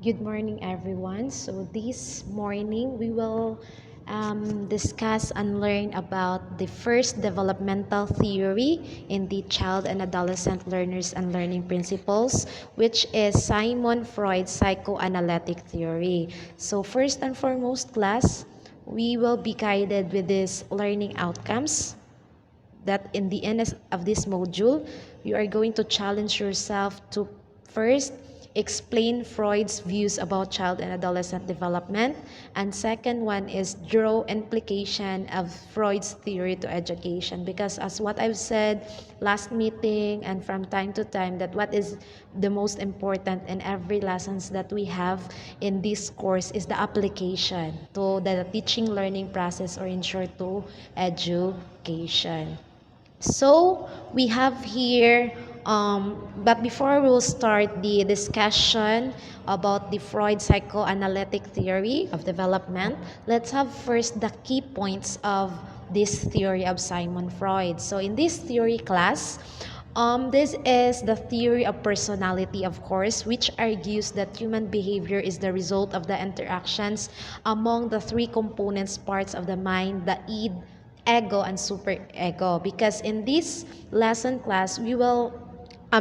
Good morning, everyone. So this morning we will discuss and learn about the first developmental theory in the child and adolescent learners and learning principles, which is Simon Freud's Psychoanalytic Theory. So first and foremost, class, we will be guided with these learning outcomes that in the end of this module, you are going to challenge yourself to first explain Freud's views about child and adolescent development, and second one is draw implication of Freud's theory to education, because as what I've said last meeting and from time to time, that what is the most important in every lessons that we have in this course is the application to the teaching learning process, or in short, to education. So we have here, but before we'll start the discussion about the Freud psychoanalytic theory of development, let's have first the key points of this theory of Simon Freud. So in this theory class, this is the theory of personality, of course, which argues that human behavior is the result of the interactions among the three components parts of the mind, the id, ego, and superego. Because in this lesson class, we will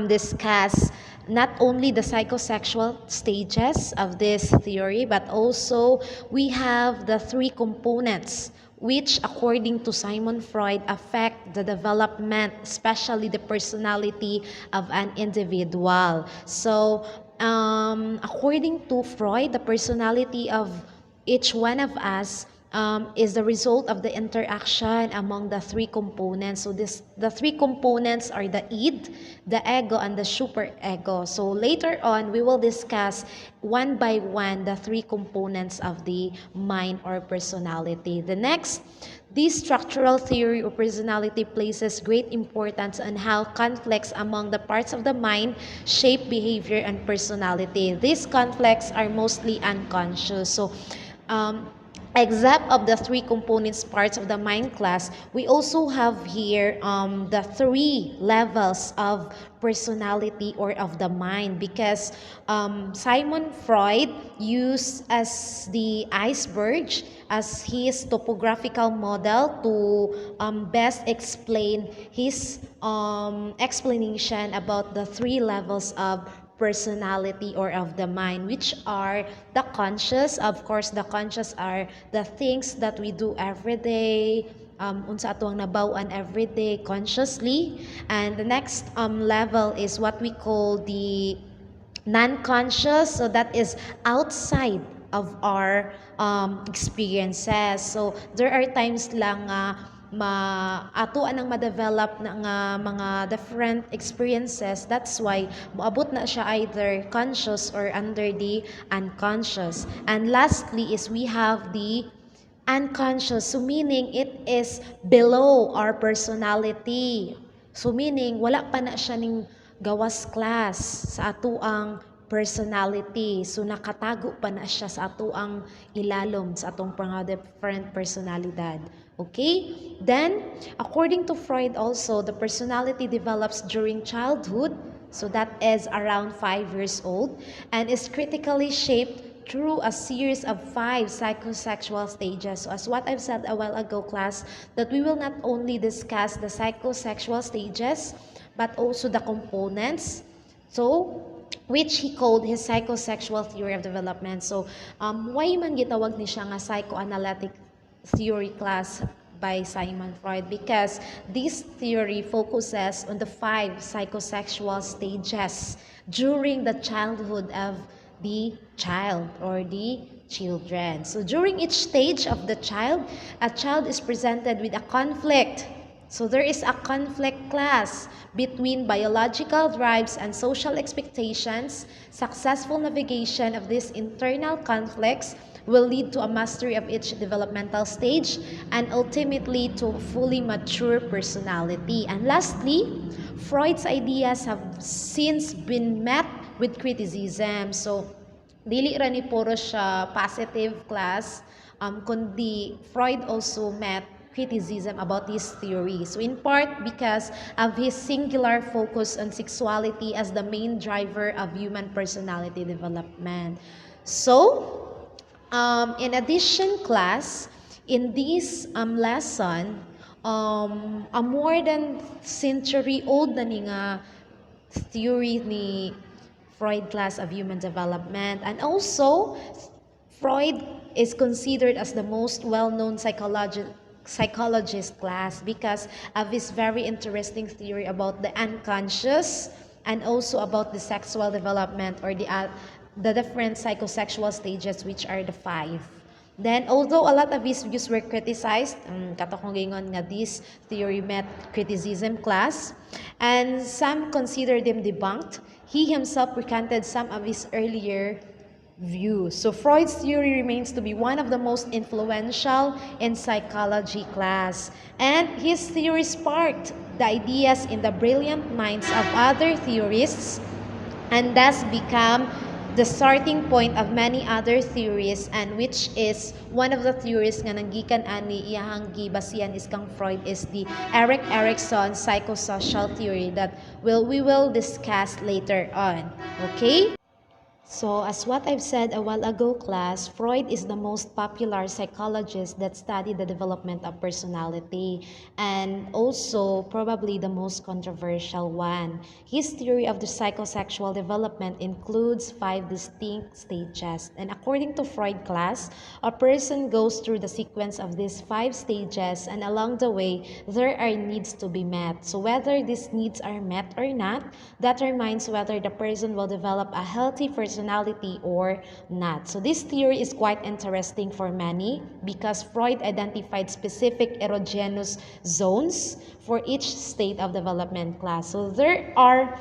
discuss not only the psychosexual stages of this theory, but also we have the three components which, according to Simon Freud, affect the development, especially the personality of an individual. So, according to Freud, the personality of each one of us is the result of the interaction among the three components. So the three components are the id, the ego, and the superego. So later on, we will discuss one by one the three components of the mind or personality. The next, this structural theory of personality places great importance on how conflicts among the parts of the mind shape behavior and personality. These conflicts are mostly unconscious. So, except of the three components parts of the mind class, we also have here the three levels of personality or of the mind, because Simon Freud used as the iceberg as his topographical model to best explain his explanation about the three levels of personality or of the mind, which are the conscious. Of course, the conscious are the things that we do every day, unsa ato ang nabawan every day consciously. And the next level is what we call the non-conscious, so that is outside of our experiences. So there are times lang atuan ang ma-develop na nga mga different experiences. That's why moabot na siya either conscious or under the unconscious. And lastly is we have the unconscious, so meaning it is below our personality. So meaning wala pa na siya ning gawas class sa atuang personality. So nakatago pa na siya sa atuang ilalom sa atong mga different personalidad. Okay? Then, according to Freud also, the personality develops during childhood, so that is around 5 years old, and is critically shaped through a series of 5 psychosexual stages. So as what I've said a while ago, class, that we will not only discuss the psychosexual stages, but also the components, so which he called his psychosexual theory of development. So why man gitawag ni siya nga psychoanalytic theory class by Simon Freud? Because this theory focuses on the 5 psychosexual stages during the childhood of the child or the children. So during each stage of the child, a child is presented with a conflict. So there is a conflict class between biological drives and social expectations. Successful navigation of these internal conflicts will lead to a mastery of each developmental stage and ultimately to fully mature personality. And lastly, Freud's ideas have since been met with criticism. So, dili ra ni puro siya positive class, kundi Freud also met criticism about his theory. So in part because of his singular focus on sexuality as the main driver of human personality development. So, in addition, class, in this lesson, a more than century old na ni nga theory ni Freud class of human development, and also Freud is considered as the most well-known psychologist class because of his very interesting theory about the unconscious and also about the sexual development or the different psychosexual stages, which are the five. Then, although a lot of his views were criticized, katakong gingon nga this theory met criticism class, and some considered him debunked, he himself recanted some of his earlier views. So Freud's theory remains to be one of the most influential in psychology class, and his theory sparked the ideas in the brilliant minds of other theorists and thus become the starting point of many other theories, and which is one of the theories nga nanggikan ani iyahang gibasihan is kang Freud is the Erik Erikson psychosocial theory that we will discuss later on. Okay? So, as what I've said a while ago, class, Freud is the most popular psychologist that studied the development of personality and also probably the most controversial one. His theory of the psychosexual development includes 5 distinct stages. And according to Freud class, a person goes through the sequence of these 5 stages, and along the way, there are needs to be met. So, whether these needs are met or not, that determines whether the person will develop a healthy personality or not. So this theory is quite interesting for many because Freud identified specific erogenous zones for each state of development class. So there are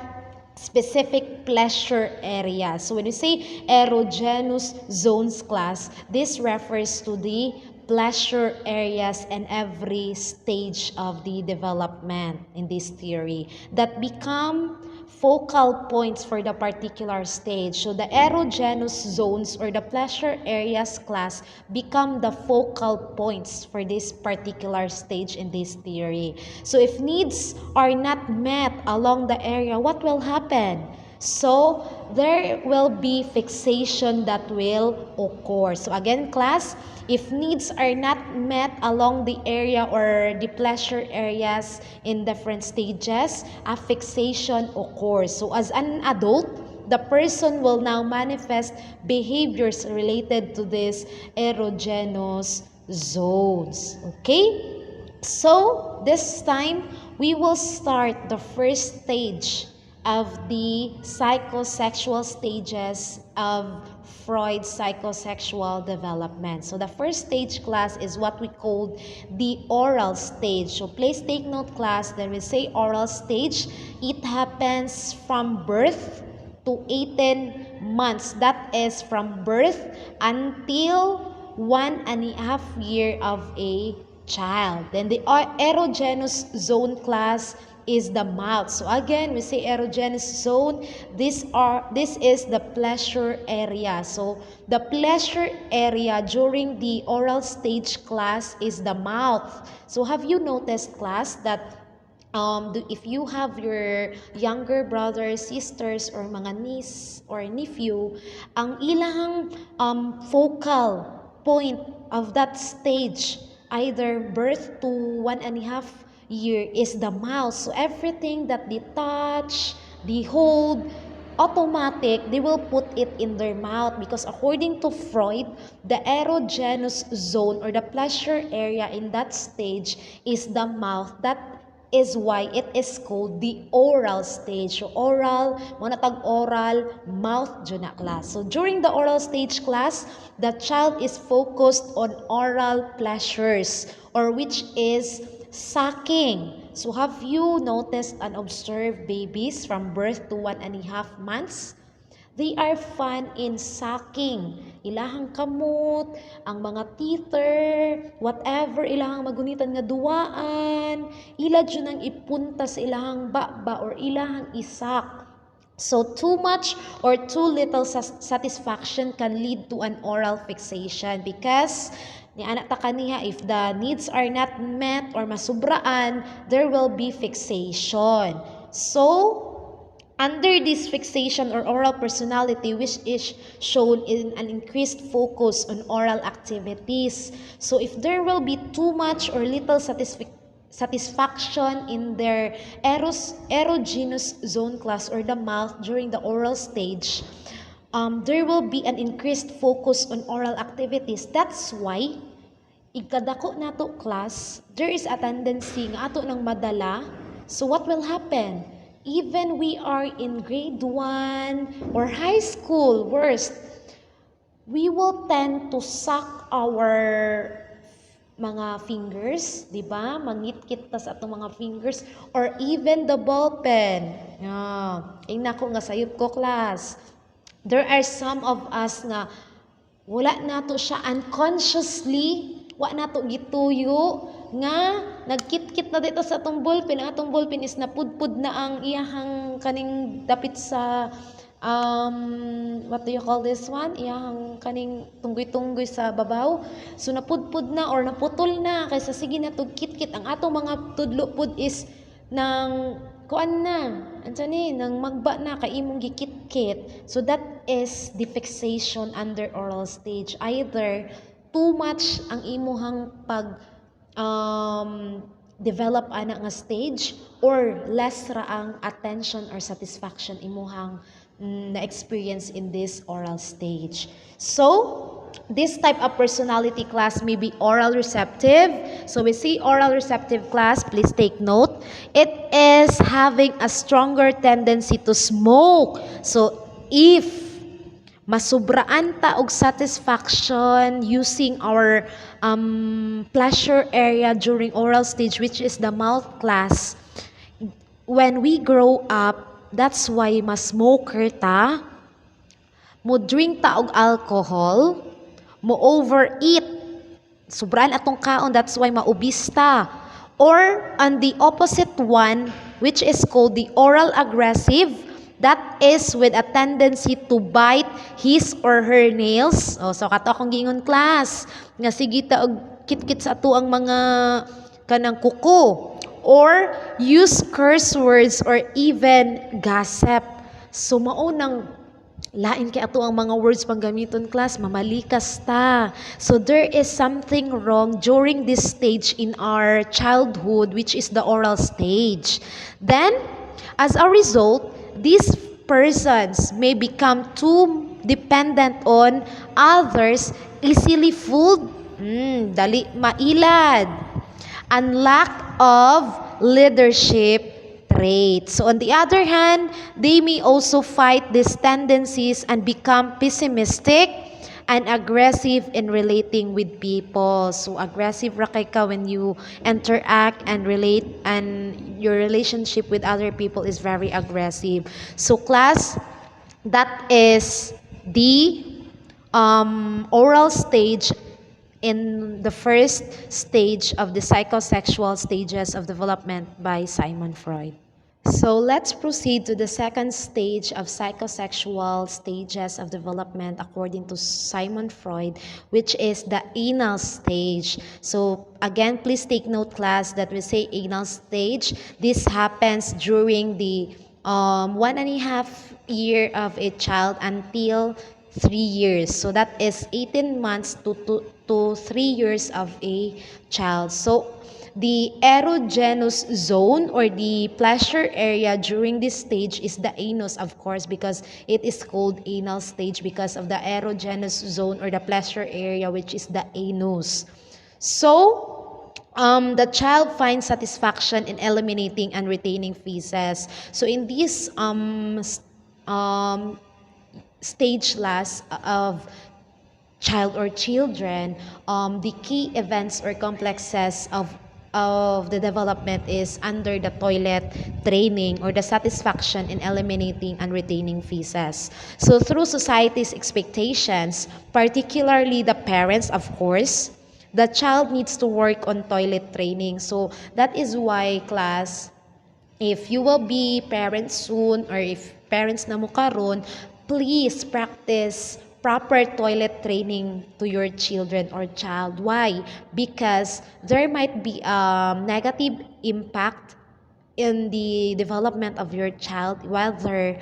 specific pleasure areas. So when you say erogenous zones class, this refers to the pleasure areas in every stage of the development in this theory that become focal points for the particular stage. So the erogenous zones or the pleasure areas class become the focal points for this particular stage in this theory. So if needs are not met along the area, what will happen? So there will be fixation that will occur. So again, class, if needs are not met along the area or the pleasure areas in different stages, a fixation occurs. So as an adult, the person will now manifest behaviors related to these erogenous zones. Okay? So this time, we will start the first stage of the psychosexual stages of Freud's psychosexual development. So the first stage, class, is what we call the oral stage. So please take note, class, that we say oral stage, it happens from birth to 18 months. That is from birth until 1.5 years of a child. Then the erogenous zone, class, is the mouth. So again, we say erogenous zone. This is the pleasure area. So the pleasure area during the oral stage, class, is the mouth. So have you noticed, class, that if you have your younger brothers, sisters, or mga niece or nephew, ang ilang focal point of that stage, either birth to 1.5 year, is the mouth. So everything that they touch, they hold, automatic, they will put it in their mouth because according to Freud, the erogenous zone or the pleasure area in that stage is the mouth. That is why it is called the oral stage. So oral, monatag oral, mouth, dyan na, class. So during the oral stage, class, the child is focused on oral pleasures, or which is sucking. So have you noticed and observed babies from birth to 1.5 months? They are fun in sucking. Ilahang kamot, ang mga teether, whatever ilahang magunitan nga duwaan, ila dyan ang ipunta sa ilahang baba or ilahang isak. So too much or too little satisfaction can lead to an oral fixation because Ni anak ta kaniha, if the needs are not met or masubraan, there will be fixation. So, under this fixation or oral personality, which is shown in an increased focus on oral activities. So if there will be too much or little satisfaction in their erogenous zone class or the mouth during the oral stage, there will be an increased focus on oral activities. That's why ikadako nato class, there is a tendency nga ato nang madala. So what will happen? Even we are in grade 1 or high school, worst, we will tend to suck our mga fingers, di ba? Mangit-kit ta sa atong mga fingers, or even the ball pen. Ingna ko nga sayop ko class. There are some of us nga wala nato siya unconsciously, wa nato gituyo nga nagkit-kit na dito sa atong ballpen. Ang atong ballpen is napudpud na ang iyahang kaning dapit sa what do you call this one? Iyahang kaning tunggoy-tunggoy sa babaw. So napudpud na or naputol na kaysa sige na to kit-kit. Ang atong mga tudlo pud is nang kuan na, nang magba na kay imong gikit-kit. So that is the fixation under oral stage. Either too much ang imuhang pag develop ana nga stage, or less ra ang attention or satisfaction imuhang na-experience in this oral stage. So, this type of personality class may be oral receptive. So we see oral receptive class, please take note. It is having a stronger tendency to smoke. So if masubraan ta og satisfaction using our pleasure area during oral stage, which is the mouth class, when we grow up, that's why mas smoker ta, mo drink ta og alcohol, mo overeat, sobraan atong kaon, that's why maubis ta. Or on the opposite one, which is called the oral aggressive, that is with a tendency to bite his or her nails. So kato akong gingon class, nga sige ta og kit-kit sa ato ang mga kanang kuko, or use curse words or even gossip. So maunang lain kay ato ang mga words panggamiton class, mamalikas ta. So there is something wrong during this stage in our childhood, which is the oral stage. Then, as a result, these persons may become too dependent on others, easily fooled, dali mailad, and lack of leadership traits. So on the other hand, they may also fight these tendencies and become pessimistic and aggressive in relating with people. So aggressive ra kay ka when you interact and relate, and your relationship with other people is very aggressive. So class, that is the oral stage in the first stage of the psychosexual stages of development by Sigmund Freud. So let's proceed to the second stage of psychosexual stages of development according to Sigmund Freud, which is the anal stage. So again, please take note class that we say anal stage. This happens during the 1.5 year of a child until 3 years. So that is 18 months to 3 years of a child. So the erogenous zone or the pleasure area during this stage is the anus, of course, because it is called anal stage because of the erogenous zone or the pleasure area, which is the anus. So the child finds satisfaction in eliminating and retaining feces. So in this stage last of child or children, the key events or complexes of the development is under the toilet training or the satisfaction in eliminating and retaining feces. So through society's expectations, particularly the parents, of course, the child needs to work on toilet training. So that is why class, if you will be parents soon or if parents na mo karon, please practice proper toilet training to your children or child. Why? Because there might be a negative impact in the development of your child, whether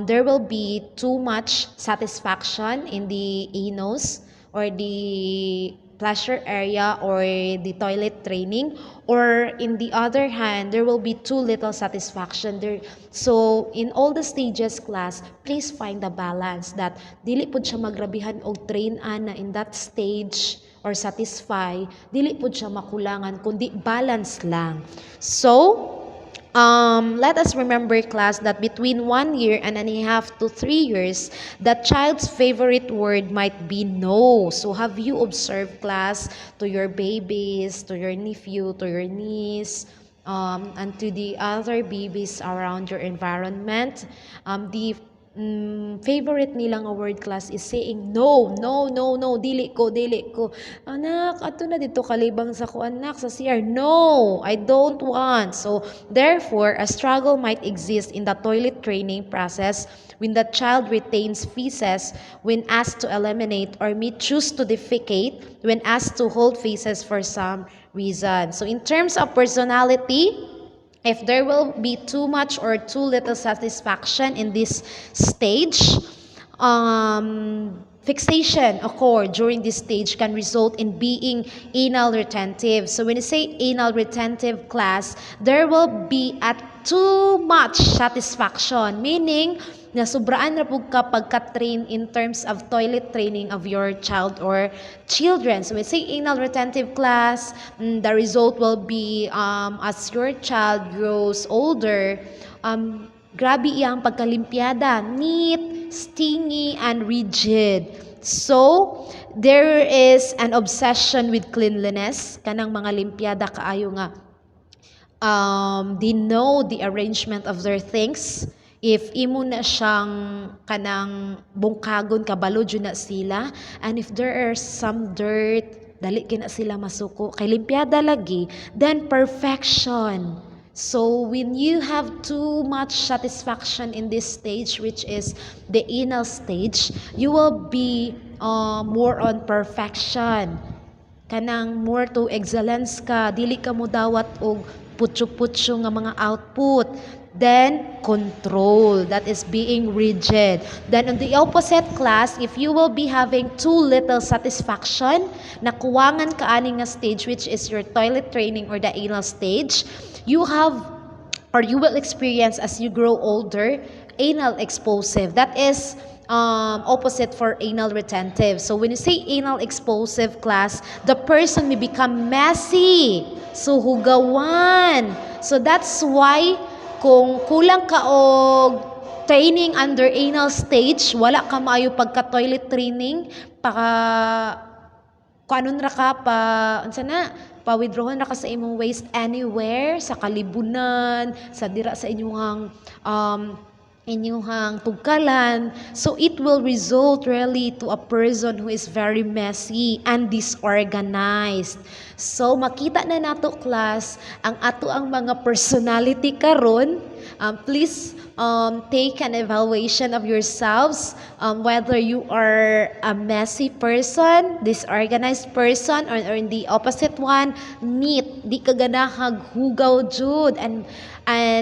there will be too much satisfaction in the anus or the pleasure area or the toilet training, or in the other hand there will be too little satisfaction there. So in all the stages, class, please find the balance that dili pud siya magrabihan og train ana in that stage or satisfy, dili pud siya makulangan kundi balance lang. So let us remember, class, that between 1 year and a half to 3 years, the child's favorite word might be no. So have you observed, class, to your babies, to your nephew, to your niece, and to the other babies around your environment? The favorite nilang a word, class, is saying no, no, no, no, dili ko, dili ko. Anak, ato na dito kalibang sa ko, anak, sa CR. No, I don't want. So, therefore, a struggle might exist in the toilet training process when the child retains feces when asked to eliminate, or may choose to defecate when asked to hold feces for some reason. So, in terms of personality, if there will be too much or too little satisfaction in this stage, fixation occur during this stage can result in being anal retentive. So when you say anal retentive, class, there will be at too much satisfaction, meaning na sobraan na pug ka pagka-train in terms of toilet training of your child or children. So when say anal retentive, class, the result will be as your child grows older, grabe iyang pagkalimpiada, neat, stingy, and rigid. So, there is an obsession with cleanliness. Kanang mga limpiada kaayo nga they know the arrangement of their things. If imo na siyang kanang bungkagon, kabalo jud na sila, and if there are some dirt, dali kina sila masuko kay limpiada lagi, then perfection. So when you have too much satisfaction in this stage, which is the anal stage, you will be more on perfection, kanang more to excellence ka, dili ka mo dawat og putyo-putyo nga mga output. Then control, that is being rigid. Then on the opposite, class, if you will be having too little satisfaction, nakuwangan ka ani nga stage, which is your toilet training or the anal stage, you have, or you will experience as you grow older, anal explosive. That is opposite for anal retentive. So when you say anal explosive, class, the person may become messy, so hugawan. So that's why kung kulang ka og training under anal stage, wala ka maayo pagka toilet training, kanon ra ka pa unsa na pa-withdrawon ra ka sa imong waste anywhere, sa kalibunan, sa dira sa inyong tugkalan. So it will result really to a person who is very messy and disorganized. So makita na nato, class, ang ato ang mga personality karon. Please take an evaluation of yourselves, whether you are a messy person, disorganized person, or in the opposite one, neat, di ka ganahag hugaw jud. And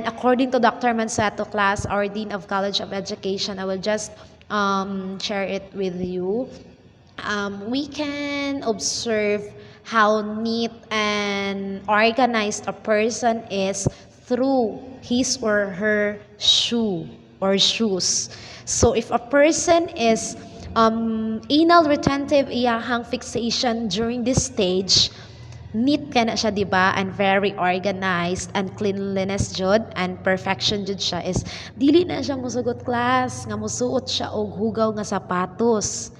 according to Dr. Mansato, class, our Dean of College of Education, I will just share it with you. We can observe how neat and organized a person is through his or her shoe or shoes. So if a person is anal retentive, iyahang fixation during this stage, neat ka na siya, di ba? And very organized, and cleanliness jud and perfection jud siya, is dili na siya musugot, class, nga musuot siya og hugaw nga sapatos.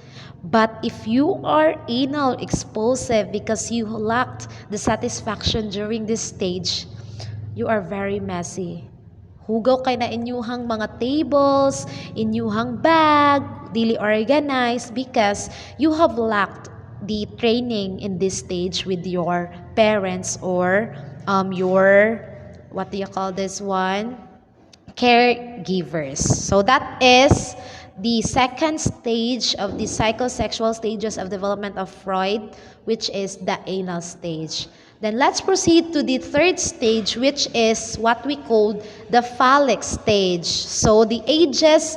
But if you are anal explosive because you lacked the satisfaction during this stage, you are very messy. Hugaw kay na inyuhang mga tables, inyuhang bag, dili organized because you have lacked the training in this stage with your parents or your, what do you call this one, caregivers. So that is the second stage of the psychosexual stages of development of Freud, which is the anal stage. Then let's proceed to the third stage, which is what we call the phallic stage. So the ages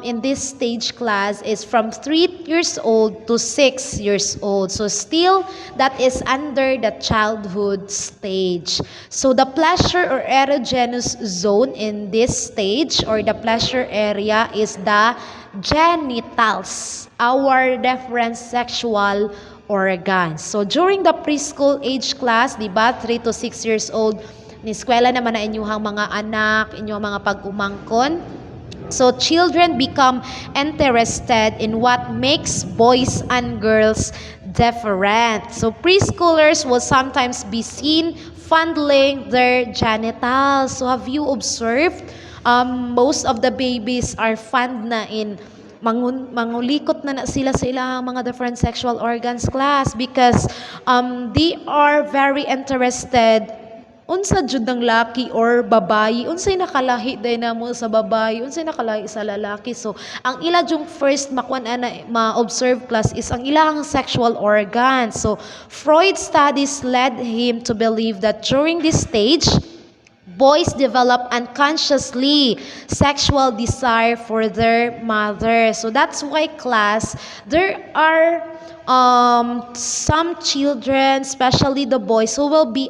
in this stage class is from 3 years old to 6 years old. So still, that is under the childhood stage. So the pleasure or erogenous zone in this stage, or the pleasure area, is the genitals, our reference sexual organs. So during the preschool age class, di ba, 3 to 6 years old, ni eskwela naman na inyuhang mga anak, inyuhang mga pag-umangkon. So children become interested in what makes boys and girls different. So preschoolers will sometimes be seen fondling their genitals. So have you observed? Most of the babies are fond na in mangulikot na sila sa ilang mga different sexual organs class, because they are very interested unsa jud ng laki or babayi, unsay nakalahi day na mo sa babayi, unsay nakalahi sa lalaki. So ang ila jung first ma-observe class is ang ilang sexual organs. So Freud's studies led him to believe that during this stage, boys develop unconsciously sexual desire for their mother. So that's why class, there are some children, especially the boys, who will be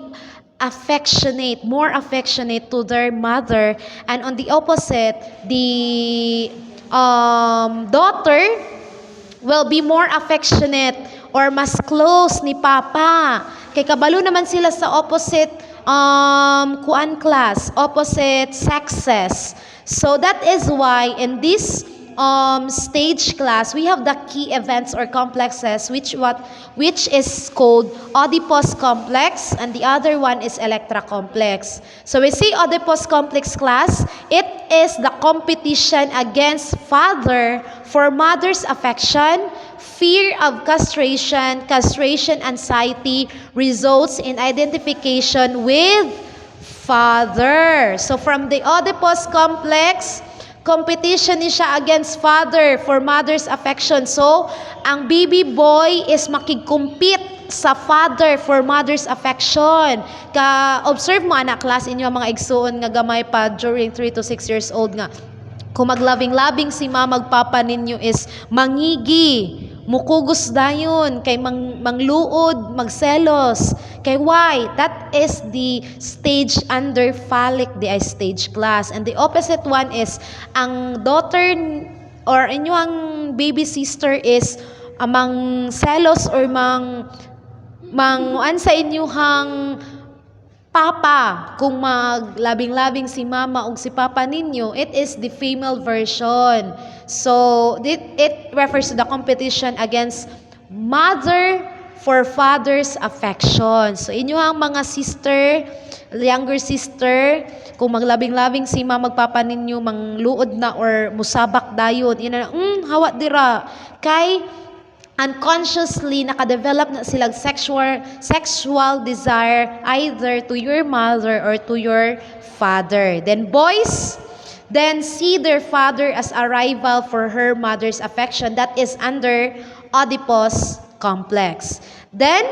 more affectionate to their mother, and on the opposite, the daughter will be more affectionate or mas close ni papa. Kay kabalo naman sila sa opposite opposite sexes. So that is why in this stage class, we have the key events or complexes, which is called Oedipus complex, and the other one is Electra complex. So we see Oedipus complex class, it is the competition against father for mother's affection. Fear of castration anxiety results in identification with father. So from the Oedipus complex, competition ni siya against father for mother's affection. So ang baby boy is makig-compete sa father for mother's affection. Observe mo anak class inyo mga igsuon nga gamay pa during 3 to 6 years old nga. Kung maglabing-labing si mama magpapa ninyo is mangigi, mukugos dayon, kay mangluod, magselos. Kay why? That is the stage under phallic stage class. And the opposite one is ang daughter or inyong baby sister is amang selos or mang sa inyuhang papa. Kung maglabing-labing si mama o si papa ninyo, it is the female version. So it refers to the competition against mother for father's affection. So inyong mga sister, younger sister, kung maglabing-labing si mama magpapa ninyo, mangluod na or musabak dayon, yun na, hawat dira. Kay unconsciously nakadevelop na silang sexual desire either to your mother or to your father. Then boys then see their father as a rival for her mother's affection. That is under Oedipus complex. Then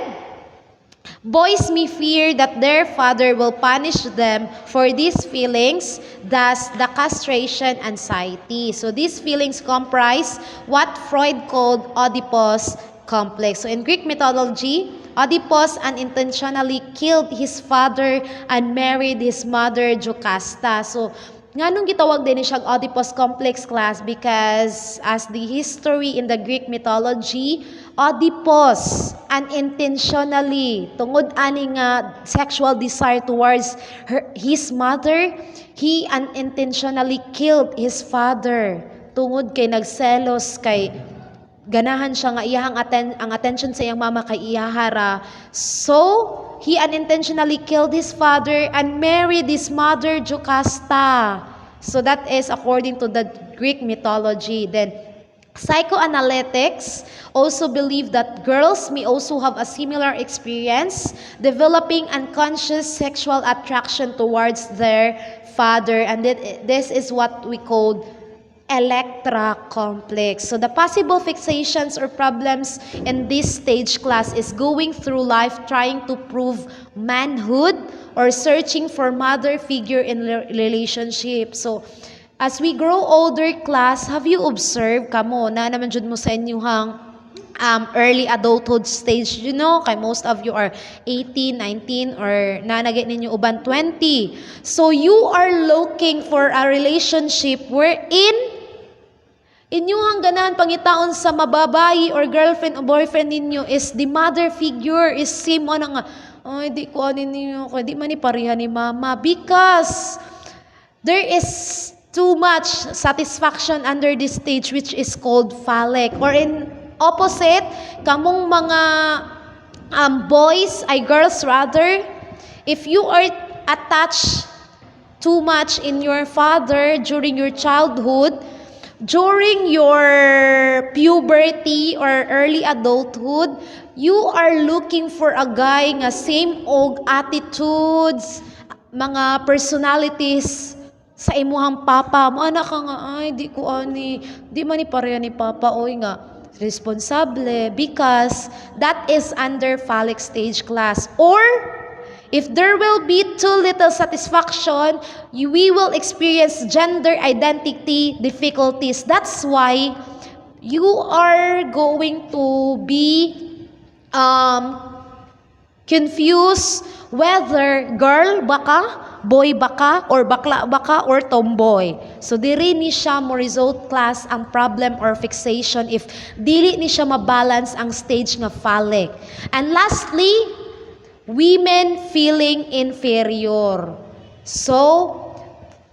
boys may fear that their father will punish them for these feelings, thus the castration anxiety. So these feelings comprise what Freud called Oedipus complex. So in Greek mythology, Oedipus unintentionally killed his father and married his mother Jocasta. So nganong gitawag din siya Oedipus complex class? Because as the history in the Greek mythology, Oedipus unintentionally, tungod ani nga sexual desire towards his mother, he unintentionally killed his father. Tungod kay nagselos, kay ganahan siya nga ang attention sa iyang mama kay iyahara. So he unintentionally killed his father and married his mother Jocasta. So that is according to the Greek mythology. Then psychoanalytics also believe that girls may also have a similar experience, developing unconscious sexual attraction towards their father, and this is what we call Electra Complex. So the possible fixations or problems in this stage class is going through life trying to prove manhood or searching for mother figure in relationship. So as we grow older class, have you observed kamo na naman jud mo sa inyong early adulthood stage, you know, kay most of you are 18, 19, or nanagay ninyo uban 20. So you are looking for a relationship wherein inyong ganahan pangitaon sa mababayi or girlfriend o boyfriend ninyo is the mother figure is same ano nga, ay di ko ano ninyo, di man ni pareha ni mama, because there is too much satisfaction under this stage which is called phallic, or in opposite, kamong mga boys ay girls rather, if you are attached too much in your father during your childhood, during your puberty or early adulthood, you are looking for a guy nga same og attitudes, mga personalities sa imuhang papa mo. Anak ka nga, ay di ko ani, di man ni pareha ni papa, oy nga responsable, because that is under phallic stage class. Or if there will be too little satisfaction, we will experience gender identity difficulties. That's why you are going to be confused whether girl baka, boy baka, or bakla baka, or tomboy. So diri ni siya mo result class ang problem or fixation if dili ni siya mabalance ang stage nga phallic. And lastly, women feeling inferior. So,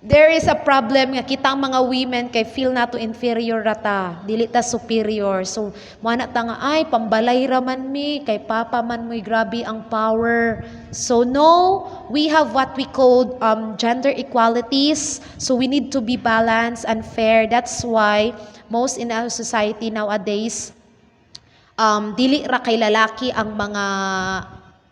there is a problem nga kitang mga women kay feel nato inferior rata, dili ta superior. So, mana ta nga ay pambalay ra man mi kay papa man mo'y grabe ang power. So, no, we have what we call gender equalities. So, we need to be balanced and fair. That's why most in our society nowadays dili ra kay lalaki ang mga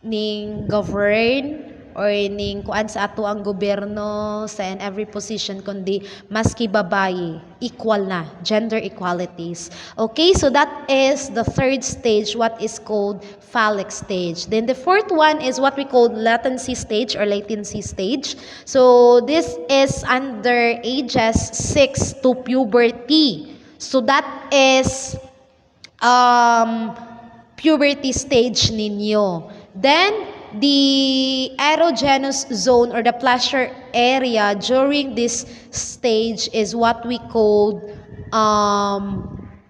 ning govern or ning kuan sa ato ang gobyerno sa in every position, kundi maski babae, equal na, gender equalities. Okay, so that is the third stage, what is called phallic stage. Then the fourth one is what we call latency stage or latency stage. So this is under ages 6 to puberty. So that is puberty stage ninyo. Then, the erogenous zone or the pleasure area during this stage is what we call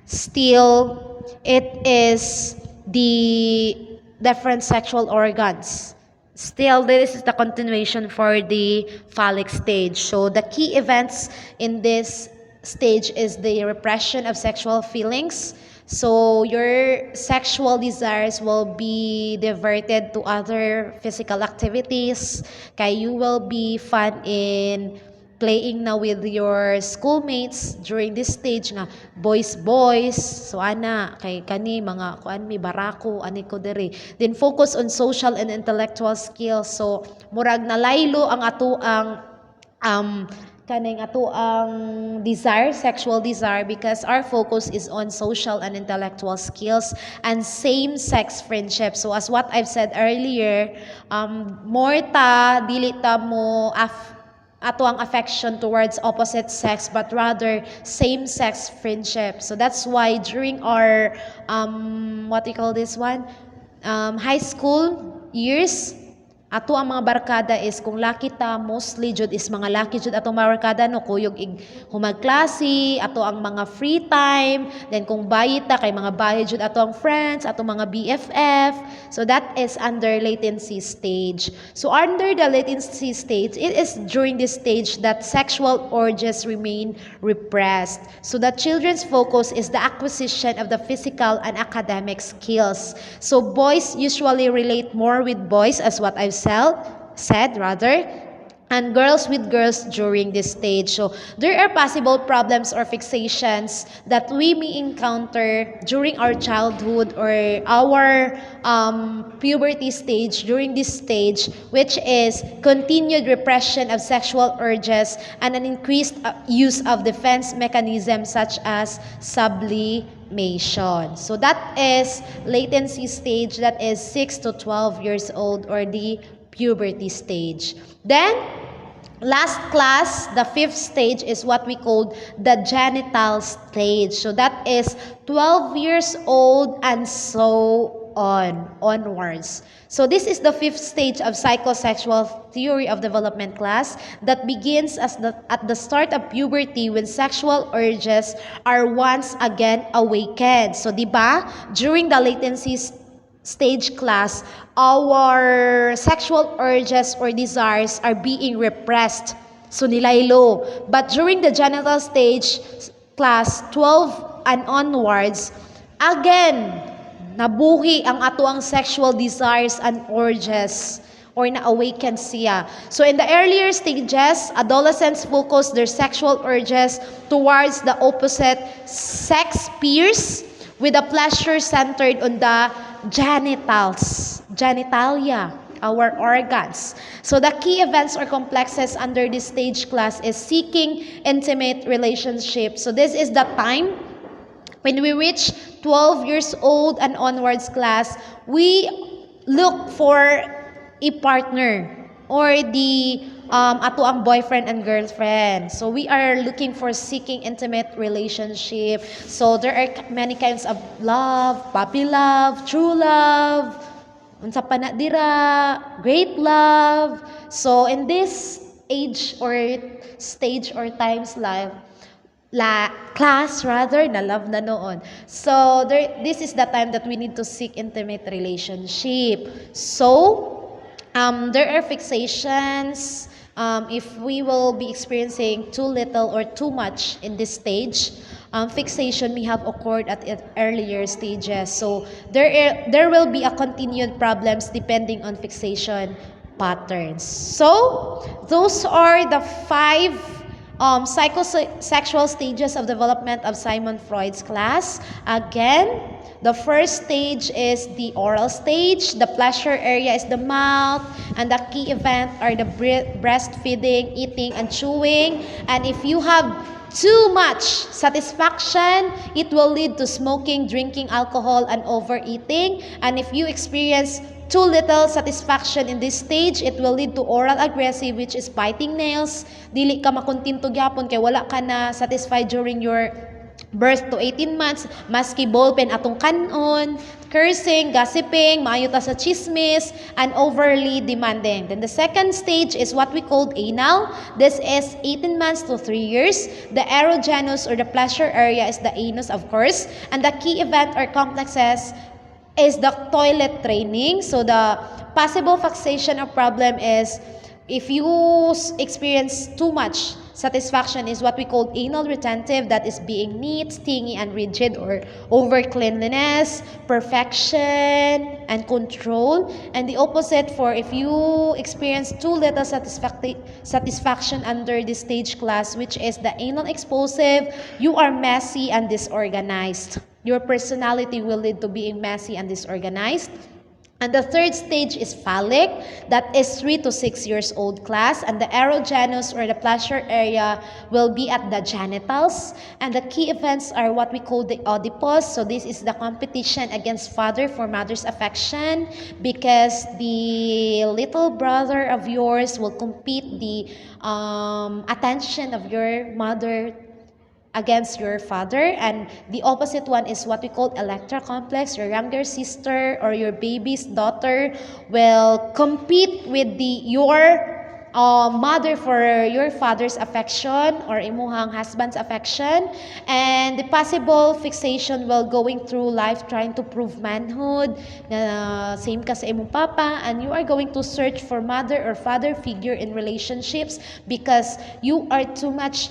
still, it is the different sexual organs. Still, this is the continuation for the phallic stage. So, the key events in this stage is the repression of sexual feelings. So your sexual desires will be diverted to other physical activities. Kay you will be fun in playing na with your schoolmates during this stage nga boys. So ana kay kani mga kuan mi barako ani ko diri. Then focus on social and intellectual skills. So murag nalaylo ang ato ang kaning ato ang desire, sexual desire, because our focus is on social and intellectual skills and same-sex friendship. So as what I've said earlier, more ta dili ta mo ato ang affection towards opposite sex, but rather same-sex friendship. So that's why during our what we call this one, high school years, ato ang mga barkada is kung laki ta, mostly jud is mga laki jud atong mga barkada no, kuyog humagklase, ato ang mga free time, then kung bayi ta kay mga bayi jud ato ang friends, ato mga BFF. So that is under latency stage. So under the latency stage, it is during this stage that sexual urges remain repressed. So the children's focus is the acquisition of the physical and academic skills. So boys usually relate more with boys, as what I've said rather, and girls with girls during this stage. So there are possible problems or fixations that we may encounter during our childhood or our puberty stage during this stage, which is continued repression of sexual urges and an increased use of defense mechanisms such as sublimation. So that is latency stage, that is 6 to 12 years old, or the puberty stage. Then last class, the fifth stage, is what we call the genital stage. So that is 12 years old and so onwards. So this is the fifth stage of psychosexual theory of development class that begins at the start of puberty when sexual urges are once again awakened. So diba, during the latency stage class, our sexual urges or desires are being repressed. So nilaylo. But during the genital stage class, 12 and onwards, again, nabuhi ang atuang sexual desires and urges, or na-awaken siya. So in the earlier stages, adolescents focus their sexual urges towards the opposite sex peers with a pleasure centered on the genitalia, our organs. So the key events or complexes under this stage class is seeking intimate relationships. So this is the time when we reach 12 years old and onwards class, we look for a partner or the ato ang boyfriend and girlfriend. So we are looking for seeking intimate relationship. So there are many kinds of love, puppy love, true love, unsa pa na dira, great love. So in this age or stage or times life, class rather, na love na noon. So this is the time that we need to seek intimate relationship. So there are fixations. If we will be experiencing too little or too much in this stage, fixation may have occurred at earlier stages. So there will be a continued problems depending on fixation patterns. So those are the 5 psychosexual stages of development of Sigmund Freud's class. Again, the first stage is the oral stage. The pleasure area is the mouth, and the key event are the breastfeeding, eating, and chewing. And if you have too much satisfaction, it will lead to smoking, drinking alcohol, and overeating. And if you experience too little satisfaction in this stage, it will lead to oral aggressive, which is biting nails. Dili ka makontinto gyapon kay wala ka na satisfied during your birth to 18 months, maski ballpen atong kanon, cursing, gossiping, maayo ta sa chismis, and overly demanding. Then the second stage is what we called anal. This is 18 months to 3 years. The erogenous or the pleasure area is the anus, of course. And the key event or complexes is the toilet training. So the possible fixation or problem is if you experience too much satisfaction is what we call anal retentive, that is being neat, stingy, and rigid, or over cleanliness, perfection, and control. And the opposite for if you experience too little satisfaction under this stage class, which is the anal explosive, you are messy and disorganized. Your personality will lead to being messy and disorganized. And the third stage is phallic, that is 3 to 6 years old class, and the erogenous or the pleasure area will be at the genitals. And the key events are what we call the Oedipus. So this is the competition against father for mother's affection, because the little brother of yours will compete the attention of your mother against your father. And the opposite one is what we call Electra Complex. Your younger sister or your baby's daughter will compete with your mother for your father's affection or imuhang husband's affection. And the possible fixation while going through life trying to prove manhood, same ka sa imong papa, and you are going to search for mother or father figure in relationships because you are too much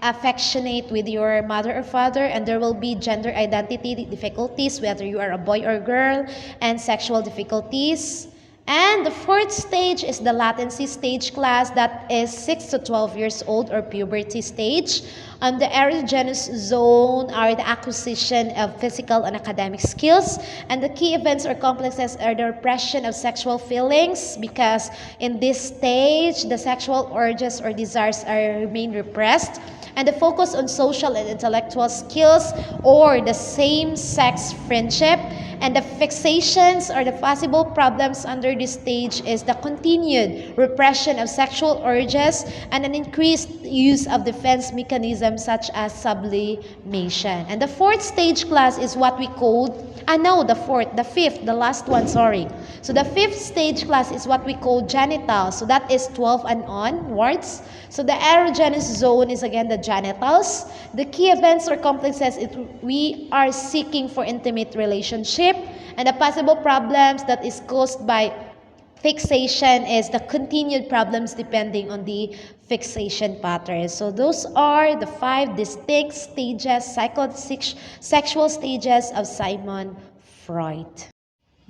affectionate with your mother or father, and there will be gender identity difficulties, whether you are a boy or girl, and sexual difficulties. And the fourth stage is the latency stage class, that is 6 to 12 years old, or puberty stage. The erogenous zone are the acquisition of physical and academic skills. And the key events or complexes are the repression of sexual feelings, because in this stage, the sexual urges or desires remain repressed. And the focus on social and intellectual skills, or the same-sex friendship. And the fixations or the possible problems under this stage is the continued repression of sexual urges and an increased use of defense mechanisms such as sublimation. And the fourth stage class is what we call, the last one, sorry. So the fifth stage class is what we call genital. So that is 12 and onwards. So the erogenous zone is again the genitals. The key events or complexes, we are seeking for intimate relationship, and the possible problems that is caused by fixation is the continued problems depending on the fixation pattern. So those are the 5 distinct stages, sexual stages of Sigmund Freud.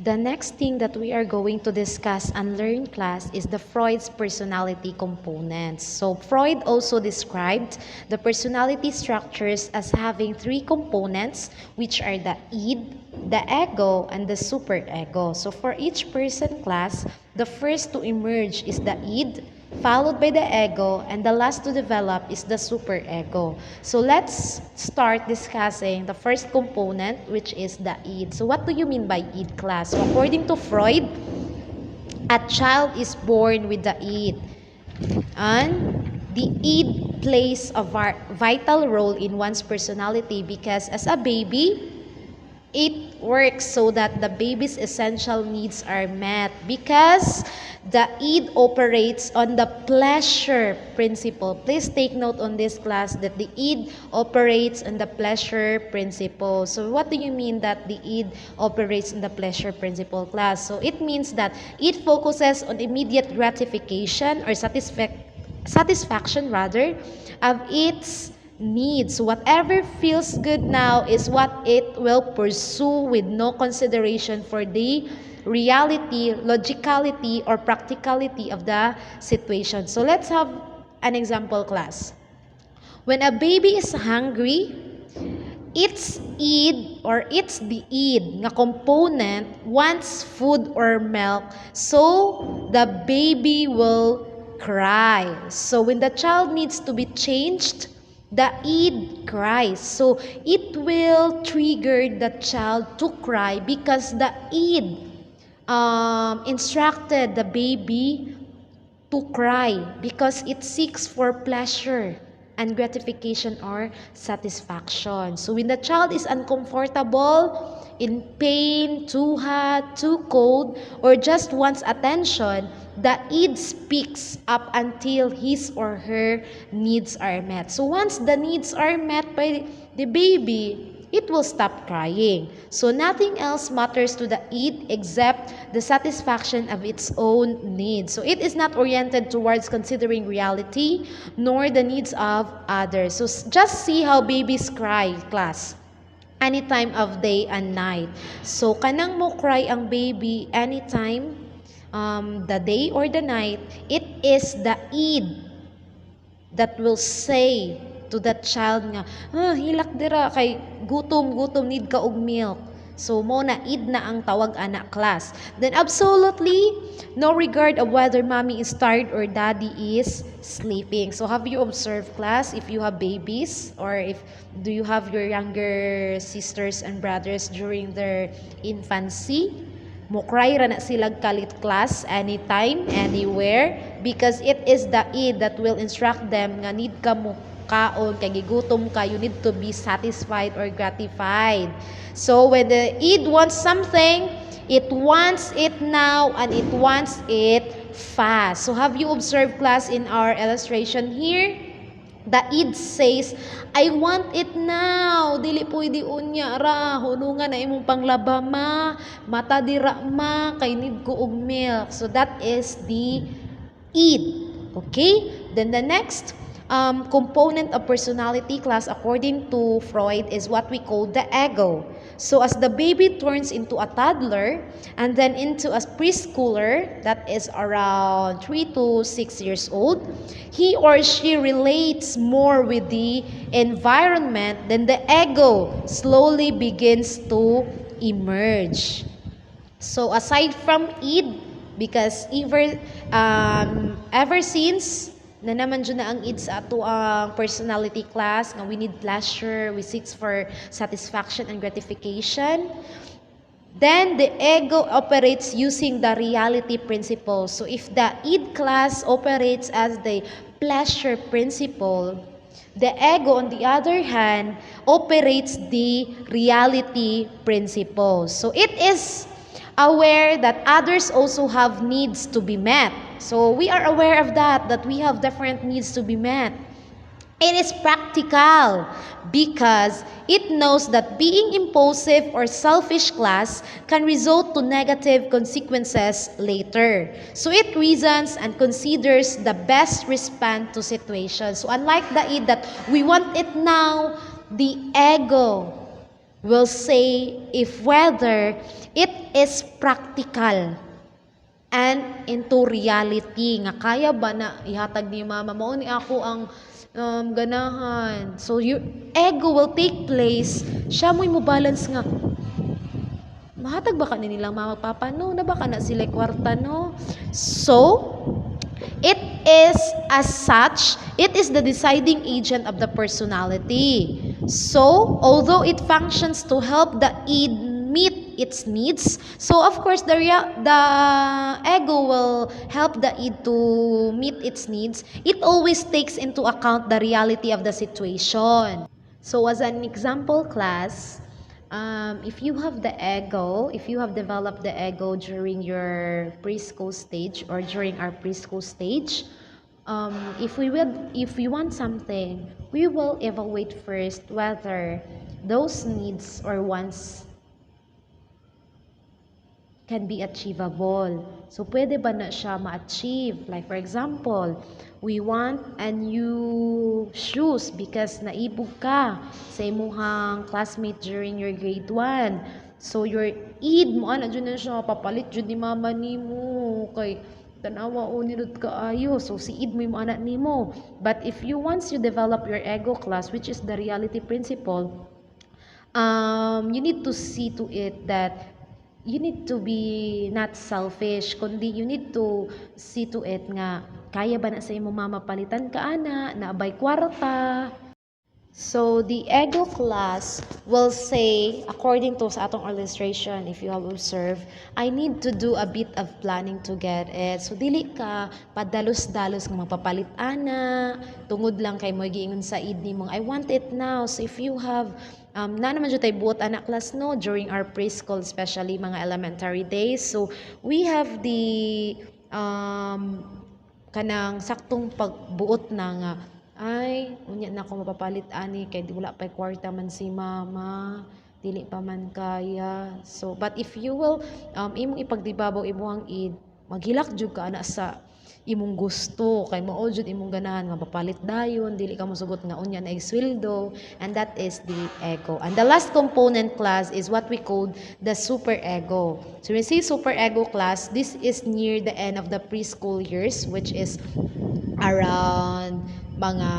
The next thing that we are going to discuss and learn class is the Freud's personality components. So Freud also described the personality structures as having 3 components, which are the id, the ego, and the superego. So for each person class, the first to emerge is the id, followed by the ego, and the last to develop is the superego. So let's start discussing the first component, which is the id. So what do you mean by id, class? So according to Freud, a child is born with the id, and the id plays a vital role in one's personality, because as a baby, it works so that the baby's essential needs are met, because the id operates on the pleasure principle. Please take note on this, class, that the id operates on the pleasure principle. So what do you mean that the id operates on the pleasure principle, class? So it means that it focuses on immediate gratification or satisfaction rather of its needs. Whatever feels good now is what it will pursue, with no consideration for the reality, logicality, or practicality of the situation. So let's have an example, class. When a baby is hungry, it's the id nga component wants food or milk, so the baby will cry. So when the child needs to be changed, the id cries. So it will trigger the child to cry, because the id instructed the baby to cry, because it seeks for pleasure and gratification or satisfaction. So when the child is uncomfortable, in pain, too hot, too cold, or just wants attention, the id speaks up until his or her needs are met. So once the needs are met by the baby, it will stop crying. So nothing else matters to the id except the satisfaction of its own needs. So it is not oriented towards considering reality nor the needs of others. So just see how babies cry, class, any time of day and night. So kanang mo cry ang baby anytime, the day or the night, it is the id that will say to that child nga, hilak dira kay gutom need ka og milk. So mo na id na ang tawag anak, class. Then absolutely no regard of whether mommy is tired or daddy is sleeping. So have you observed, class, if you have babies, or if do you have your younger sisters and brothers during their infancy? Mukray ra na sila kalit, class, anytime, anywhere, because it is the id that will instruct them nga need ka mo kaon, kay gigutom ka, you need to be satisfied or gratified. So when the id wants something, it wants it now and it wants it fast. So have you observed, class, in our illustration here? The id says, I want it now. Dili pwede unya ra. Hunungan na imong panglaba, ma. Mata dira, ma. Kay need ko og milk. So that is the id. Okay? Then the next component of personality, class, according to Freud, is what we call the ego. So as the baby turns into a toddler and then into a preschooler, that is around 3 to 6 years old, he or she relates more with the environment, then the ego slowly begins to emerge. So aside from id, because ever since na naman dyan na ang id sa ato ang personality class, nga we need pleasure, we seek for satisfaction and gratification, then the ego operates using the reality principle. So if the id class operates as the pleasure principle, the ego, on the other hand, operates the reality principle. So it is aware that others also have needs to be met. So we are aware of that we have different needs to be met. It is practical because it knows that being impulsive or selfish class can result to negative consequences later. So it reasons and considers the best response to situations. So unlike the id that we want it now, the ego will say if whether it is practical and into reality nga kaya ba na ihatag ni mama mao ni ako ang ganahan. So your ego will take place, siya mo'y mo balance nga mahatag ba ka na nilang mama papa no na ba ka na sila kwarta no. So it is as such, it is the deciding agent of the personality. So although it functions to help the id meet its needs, so of course the ego will help the id to meet its needs. It always takes into account the reality of the situation. So as an example class, if you have the ego, if you have developed the ego during your preschool stage or during our preschool stage, if we want something, we will evaluate first whether those needs or wants can be achievable. So, pwede ba na siya ma-achieve? Like, for example, we want a new shoes because naibog ka sa imuhang classmate during your grade 1. So, your id mo, ana dyan na siya, papalit dyan ni mama ni mo. Kay, tanawa o nilod ka ayo. So, si id mo yung anak ni mo. But if you, once you develop your ego class, which is the reality principle, you need to see to it that you need to be not selfish, kundi you need to see to it nga kaya ba na sa imong mama palitan ka ana, naabay kwarta. So the ego class will say, according to sa atong illustration, if you have observed, I need to do a bit of planning to get it. So dili ka padalos-dalos nga mapapalit ana, tungod lang kay mo giingon sa id nimong I want it now. So if you have na naman dyan tayo buot anak class no during our preschool, especially mga elementary days. So we have the kanang saktong pagbuot na nga ay unya na ako mapapalit ani kay di wala pa kwarta man si mama, dili pa man kaya. So but if you will imong ipagdibabaw imuhang id, maghilak jud ka ana sa imong gusto kay mao jud imong ganahan nga papalit dayon, dili ka mosugot nga unya na sweldo, and that is the ego. And the last component class is what we call the super ego. So when we say super ego class, this is near the end of the preschool years, which is around mga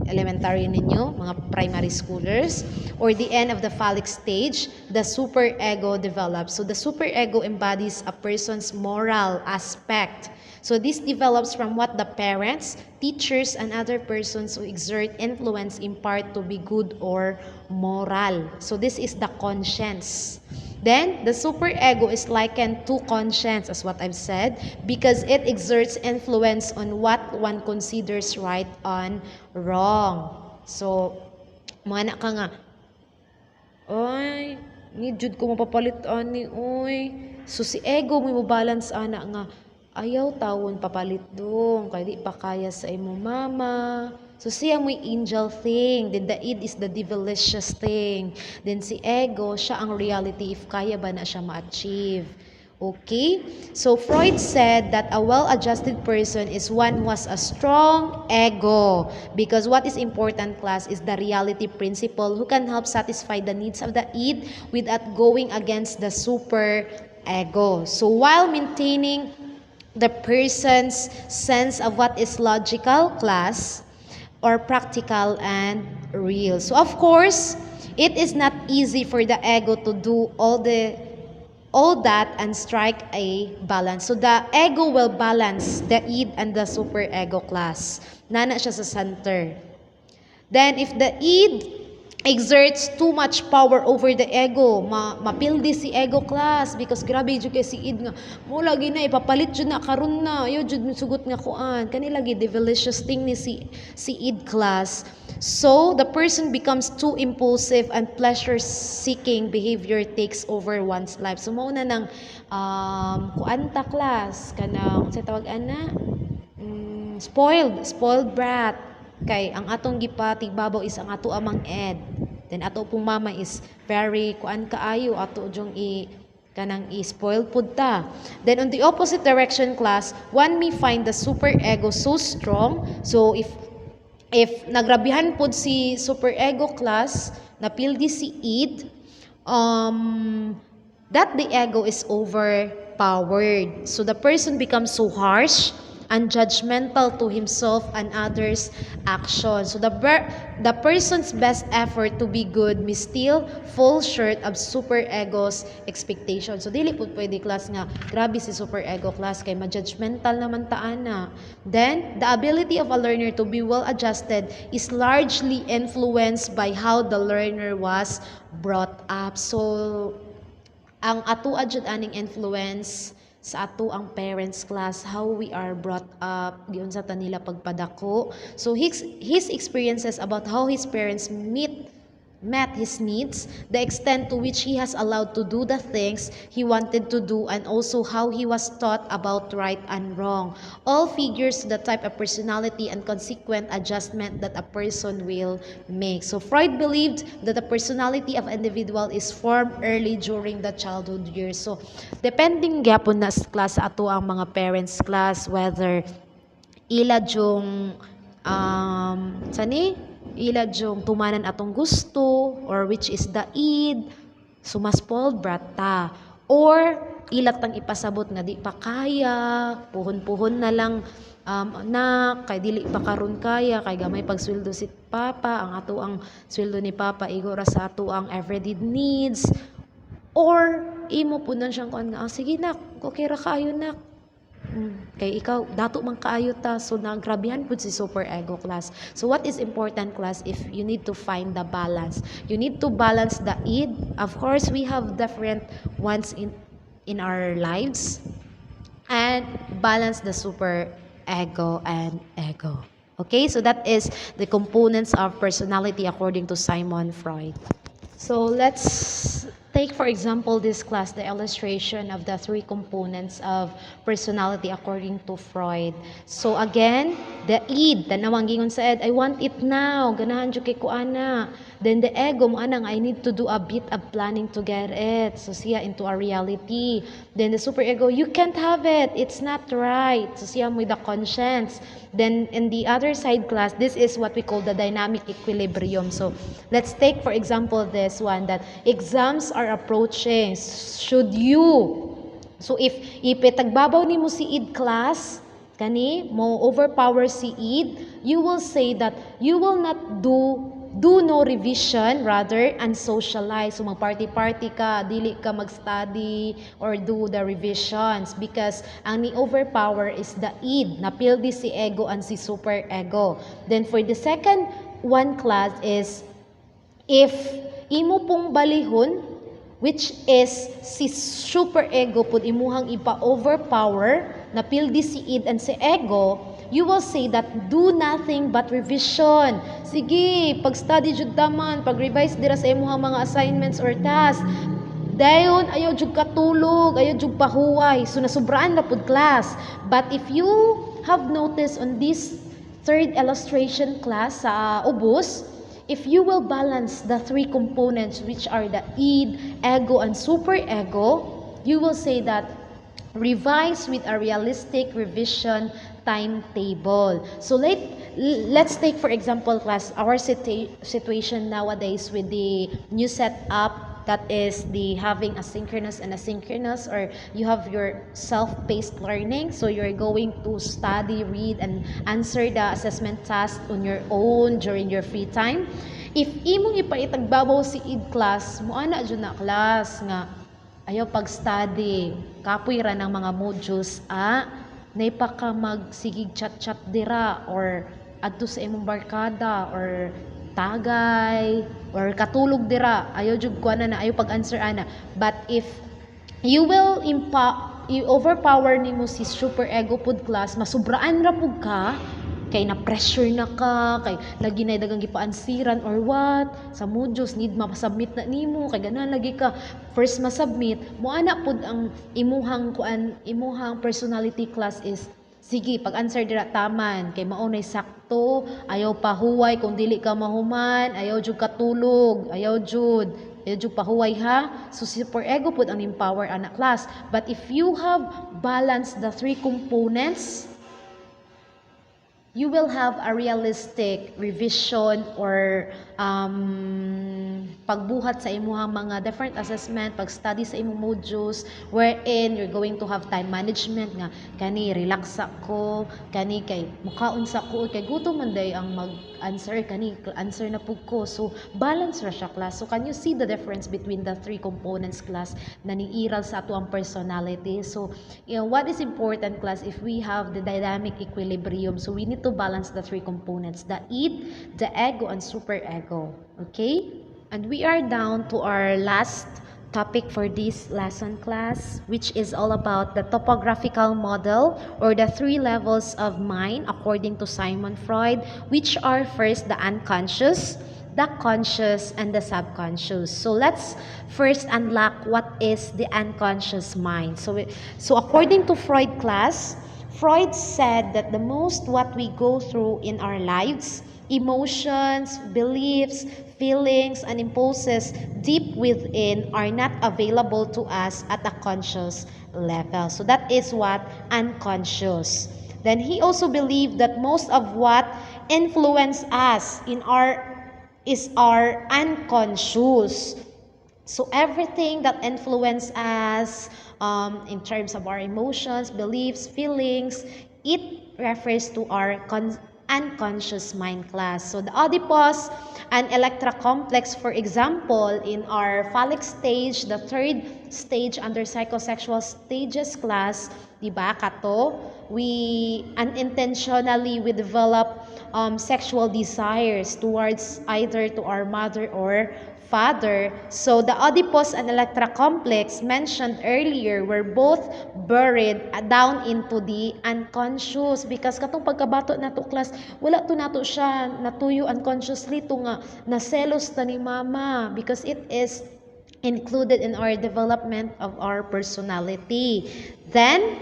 elementary ninyo, mga primary schoolers, or the end of the phallic stage, the super ego develops. So the super ego embodies a person's moral aspect. So this develops from what the parents, teachers, and other persons who exert influence impart to be good or moral. So this is the conscience. Then, the superego is likened to conscience, as what I've said, because it exerts influence on what one considers right and wrong. So, mga ka nga, oy, ni jud ko mapapalit ani, oy. So, si ego mo balance ana nga, ayaw tawon papalit dong, kaya di pa kaya sa imo mama. So siya mo'y angel thing, then the id is the devilicious thing. Then si ego, siya ang reality if kaya ba na siya ma-achieve. Okay, so Freud said that a well-adjusted person is one who has a strong ego, because what is important, class, is the reality principle who can help satisfy the needs of the id without going against the super ego. So while maintaining the person's sense of what is logical, class, or practical and real. So of course, it is not easy for the ego to do all that and strike a balance. So the ego will balance the id and the super ego, class. Nana siya sa center. Then if the id exerts too much power over the ego, mapildi si ego, class, because grabe jud kay si id nga mo lagi na ipapalit jud na karon na yo jud sugot nga kuan kani lagi the delicious thing ni si id, class. So the person becomes too impulsive and pleasure seeking behavior takes over one's life. So mao na nang kuan ta, class, kanang sa tawag ana, spoiled brat. Kay ang atong gipatigbabaw is ang ato amang ed. Then ato pong mama is very kuan kaayo, ato jong kanang spoiled pud ta. Then on the opposite direction, class, one may find the super ego so strong. So if nagrabihan pud si super ego, class, napildi si id, that the ego is overpowered. So the person becomes so harsh and judgmental to himself and others' actions. So the person's best effort to be good may still fall short of super ego's expectation. So dili pud pwede, class, nga grabe si super ego, class, kay ma-judgmental naman taana. Then the ability of a learner to be well adjusted is largely influenced by how the learner was brought up. So ang ato adjud aning influence sa ato ang parents, class, how we are brought up, giun sa tanila pagpadako. So his experiences about how his parents met his needs, the extent to which he has allowed to do the things he wanted to do, and also how he was taught about right and wrong. All figures the type of personality and consequent adjustment that a person will make. So Freud believed that the personality of an individual is formed early during the childhood years. So depending gyapon na, class, ato ang mga parents, class, whether ila jung ila jung tumanan atong gusto, or which is the id, sumaspoiled brata, or ilat tang ipasabot nga di pa kaya, puhon-puhon na lang, na kay dili pa karon kaya, kay gamay pagsweldo si papa, ang ato ang sweldo ni papa igora sa ato ang everyday needs, or imo po na siyang kuan nga, sige nak, okay ra kaayo nak, kay ikaw dato man kaayo ta. So nagrabihan pud si super ego, class. So what is important, class, if you need to find the balance, you need to balance the id. Of course we have different ones in our lives, and balance the super ego and ego. Okay, so that is the components of personality according to Simon Freud. So let's take, for example, this class, the illustration of the three components of personality according to Freud. So again, the id, tanawang gingon sa id, I want it now, ganahan jud kay ko ana. Then the ego mo anang, I need to do a bit of planning to get it. So siya into a reality. Then the super ego, you can't have it, it's not right. So siya mo the conscience. Then in the other side, class, this is what we call the dynamic equilibrium. So let's take, for example, this one, that exams are approaching. Should you, so if ipitagbabaw ni mo si id, class, kani mo overpower si id, you will say that you will not do no revision, rather, and socialize. So mag-party-party ka, dili ka mag-study or do the revisions, because ang ni overpower is the id, napildi si ego and si super ego. Then for the second one, class, is if imo pong balihon, which is si super ego pud imuhang ipa-overpower, napildi si id and si ego, you will say that do nothing but revision. Sige, pag-study jud taman, pag-revise dira sa imong mga assignments or tasks. Dayon ayaw jud katulog, ayaw jud pahuway. So nasubraan na pud, class. But if you have noticed on this third illustration, class, sa ubos, if you will balance the three components, which are the id, ego, and super ego, you will say that revise with a realistic revision timetable. So let's take for example class our situation nowadays with the new setup, that is the having asynchronous and asynchronous, or you have your self-paced learning, so you're going to study, read, and answer the assessment task on your own during your free time. If imong ipaitagbabaw si id class mo ana jud na class nga ayaw pag-study, kapoy ra ng mga modules, naipa ka magsigig chat-chat dira, or adto sa imong barkada, or tagay, or katulog dira, ayaw jud ko na ayaw pag-answer ana. But if you will i-overpower nimo si super ego pod class, masubraan ra pud ka, kay na pressure na ka, kay lagi na dagang gipaansiran or what sa modules need mapasubmit na nimo, kay ganahan lagi ka first masubmit mo ana pud ang imuhang personality class is sige pag-answer dira taman, kay mao nay sakto, ayaw pahuway kung dili ka mahuman, ayaw jud katulog, ayaw jud pahuway ha. So super ego pud ang empower ana class. But if you have balanced the three components, you will have a realistic revision or pagbuhat sa imuhang mga different assessment, pag-study sa imong modules, wherein you're going to have time management nga, kani relax ako, kani kay mukhaon sa ko, kay gutom man day ang mag-answer, kani answer na pug ko. So balance ra siya class. So can you see the difference between the three components class na niiral sa ato ang personality? So what is important class, if we have the dynamic equilibrium, so we need to balance the three components, the id, the ego, and super ego. Okay? And we are down to our last topic for this lesson class, which is all about the topographical model, or the three levels of mind according to Sigmund Freud, which are first the unconscious, the conscious, and the subconscious. So let's first unlock what is the unconscious mind. So according to Freud class, Freud said that the most what we go through in our lives, emotions, beliefs, feelings, and impulses deep within are not available to us at a conscious level. So that is what unconscious. Then he also believed that most of what influence us is our unconscious. So everything that influence us in terms of our emotions, beliefs, feelings, it refers to our unconscious mind class. So the Oedipus and Electra Complex, for example, in our Phallic Stage, the third stage under psychosexual stages class, diba kato, we unintentionally develop sexual desires towards either to our mother or father. So the Oedipus and Electra Complex mentioned earlier were both buried down into the unconscious, because katong pagkabato nato class, wala to nato siya natuyo unconsciously to nga naselos ta ni mama, because it is included in our development of our personality. Then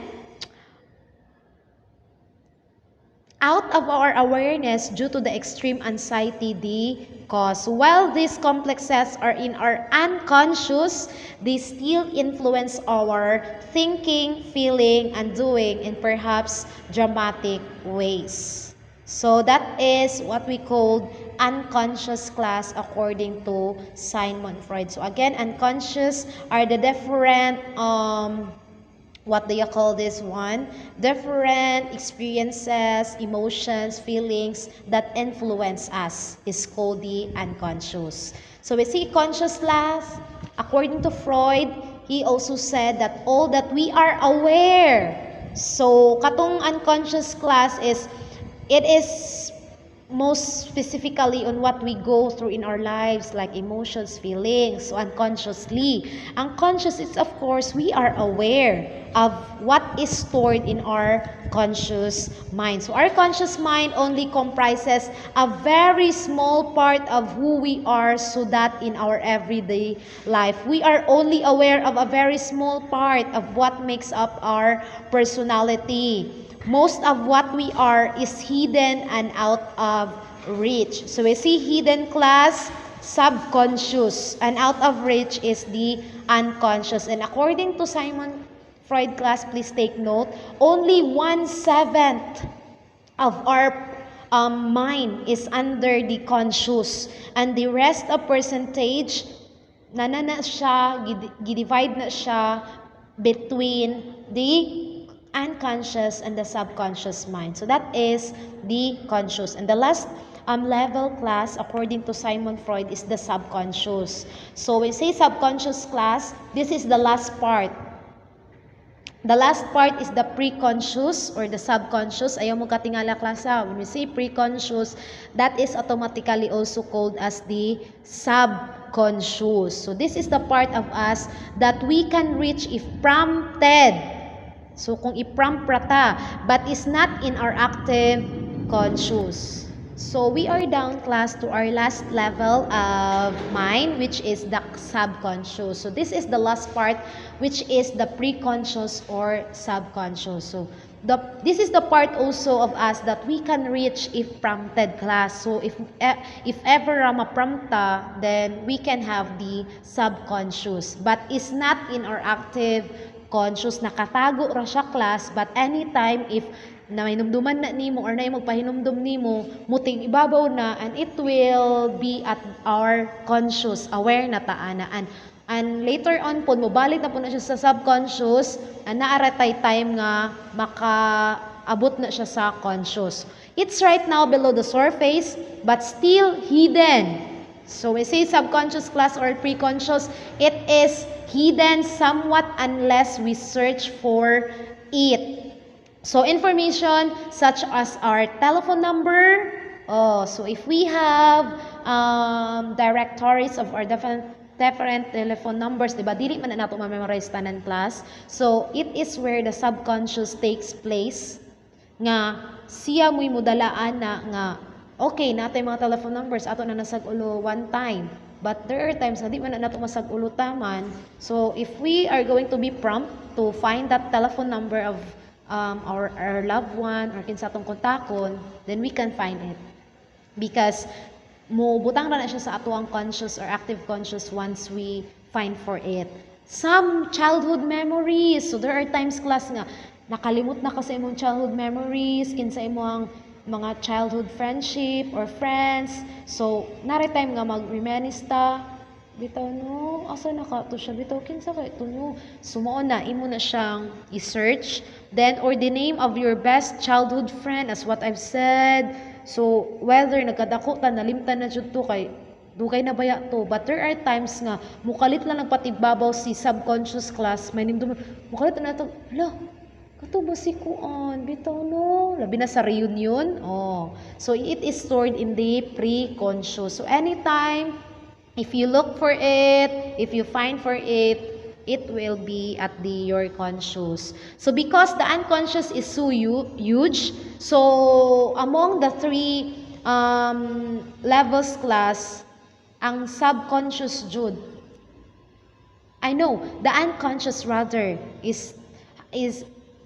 out of our awareness, due to the extreme anxiety they cause. While these complexes are in our unconscious, they still influence our thinking, feeling, and doing in perhaps dramatic ways. So that is what we call unconscious class according to Sigmund Freud. So again, unconscious are the different what do you call this one? Different experiences, emotions, feelings that influence us is called the unconscious. So we see conscious class. According to Freud, he also said that all that we are aware. So katong unconscious class is, it is most specifically on what we go through in our lives, like emotions, feelings. So unconsciously, unconscious is of course we are aware of what is stored in our conscious mind. So our conscious mind only comprises a very small part of who we are, so that in our everyday life we are only aware of a very small part of what makes up our personality. Most of what we are is hidden and out of reach. So we see hidden class, subconscious, and out of reach is the unconscious. And according to Sigmund Freud class, please take note, only 1/7 of our mind is under the conscious, and the rest of percentage nanana siya, gidivide na siya between the unconscious and the subconscious mind. So that is the conscious. And the last level class, according to Simon Freud, is the subconscious. So when we say subconscious class, this is the last part. The last part is the preconscious or the subconscious. Ayaw mo katingala klasa. When we say preconscious, that is automatically also called as the subconscious. So this is the part of us that we can reach if prompted. So kung i-prompt rata, but is not in our active conscious. So we are down class to our last level of mind, which is the subconscious. So this is the last part, which is the preconscious or subconscious. So this is the part also of us that we can reach if prompted class. So if ever ma-prompta, then we can have the subconscious, but is not in our active conscious. Nakatago ra siya class, but anytime if na hinumduman na nimo or na magpahinumdum nimo, muting ibabaw na, and it will be at our conscious, aware na taanaan. And later on po, mobalik na po na siya sa subconscious, and naaratay time nga makaabot na siya sa conscious. It's right now below the surface, but still hidden. So we say subconscious class or preconscious, it is hidden somewhat unless we search for it. So information such as our telephone number. So if we have directories of our different telephone numbers, diba? Dili man na nato ma-memorize tanan class. So it is where the subconscious takes place. Nga siya mo'y mudalaan na nga okay, natay mga telephone numbers ato na nasag-ulo one time. But there are times na di man na nato masag-ulo taman. So if we are going to be prompt to find that telephone number of our loved one or kinsa atong kontakon, then we can find it. Because mo butang na siya sa ato ang conscious or active conscious once we find for it. Some childhood memories. So there are times class nga nakalimot na kasi imong childhood memories, kinsa imong mga childhood friendship or friends. So nare time nga mag-reminisce ta, bitaw no, asa na ka to siya, bitaw kinsa kay to no. Sumuo na imo na siyang i-search, then or the name of your best childhood friend, as what I've said. So whether nagkadako ta nalimtan na jud to kay dugay na baya to, but there are times nga mukalit lang nagpatibabaw si subconscious class, may nimdum mukalit na to, la kato ba si kuan, bitaw no, labi na sa reunion. So it is stored in the preconscious. So anytime if you look for it, if you find for it, it will be at your conscious. So because the unconscious is so huge, so among the three levels class, ang subconscious jud, I know the unconscious rather is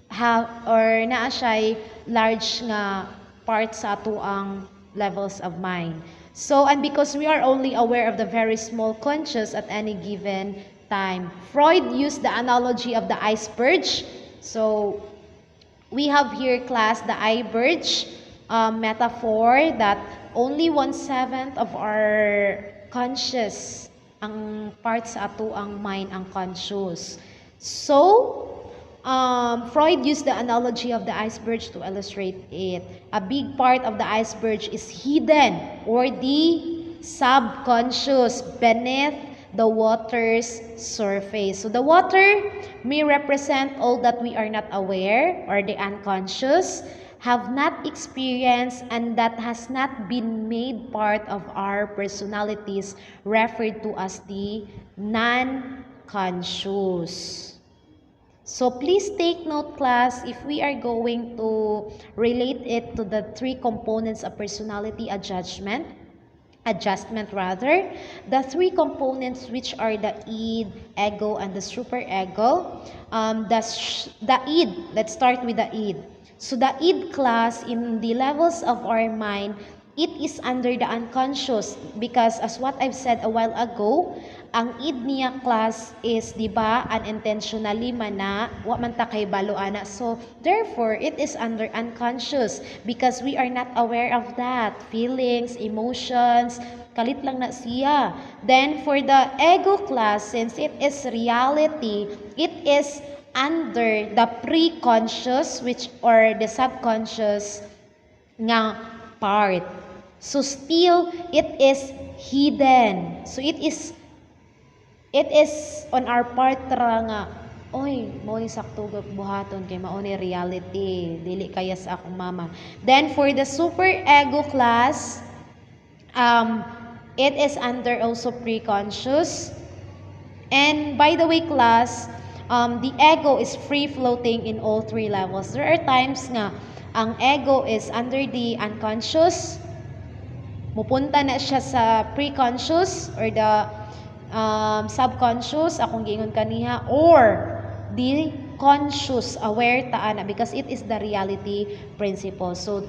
have or naa siya large nga part sa ato ang levels of mind. So, and because we are only aware of the very small conscious at any given time. Freud used the analogy of the iceberg. So, we have here class the iceberg metaphor that only 1/7 of our conscious ang parts sa ato ang mind ang conscious. So, Freud used the analogy of the iceberg to illustrate it. A big part of the iceberg is hidden or the subconscious beneath the water's surface. So the water may represent all that we are not aware or the unconscious, have not experienced, and that has not been made part of our personalities, referred to as the non-conscious. So please take note class, if we are going to relate it to the three components of personality adjustment rather, the three components which are the id, ego, and the superego. The id, let's start with the id. So the id class in the levels of our mind, it is under the unconscious because as what I've said a while ago, Ang id niya class is, di ba, unintentionally mana, wa man ta kay balo ana. So, therefore, it is under unconscious because we are not aware of that. Feelings, emotions, kalit lang na siya. Then, for the ego class, since it is reality, it is under the pre-conscious which or the subconscious nga part. So still it is hidden. So it is on our part ra nga oy mo'y sakto buhaton kay mao ni reality dili kaya sa akong mama. Then for the super ego class, it is under also pre-conscious. And by the way, class, the ego is free floating in all three levels. There are times nga ang ego is under the unconscious, mupunta na siya sa pre-conscious or the subconscious, akong giingon kaniha, or the conscious, aware ta na because it is the reality principle. So,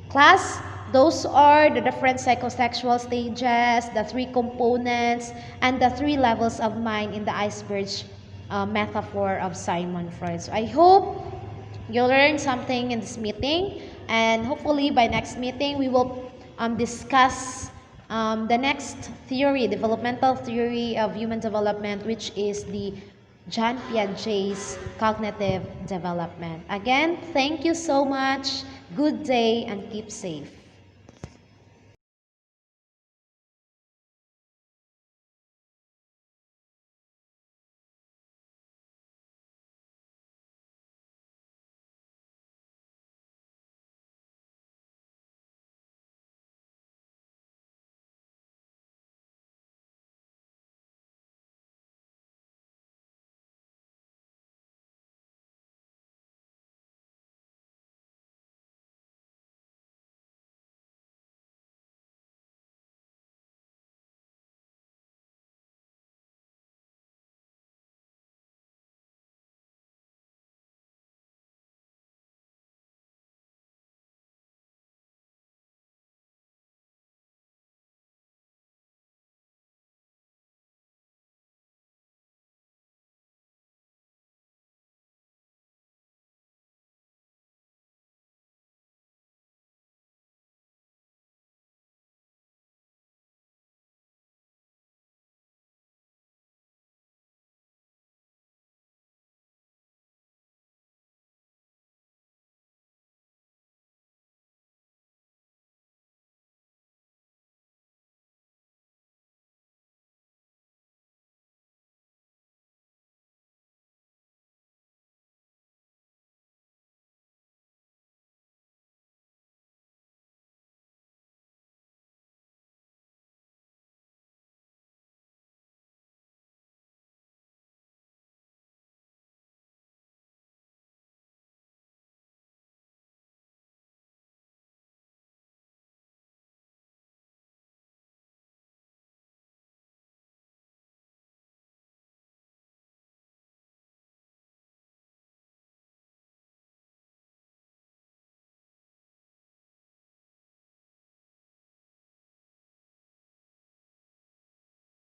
class, those are the different psychosexual stages, the three components, and the three levels of mind in the iceberg metaphor of Sigmund Freud. So I hope you learned something in this meeting, and hopefully by next meeting we will discuss the next theory, developmental theory of human development, which is the John Piaget's cognitive development. Again, thank you so much. Good day and keep safe.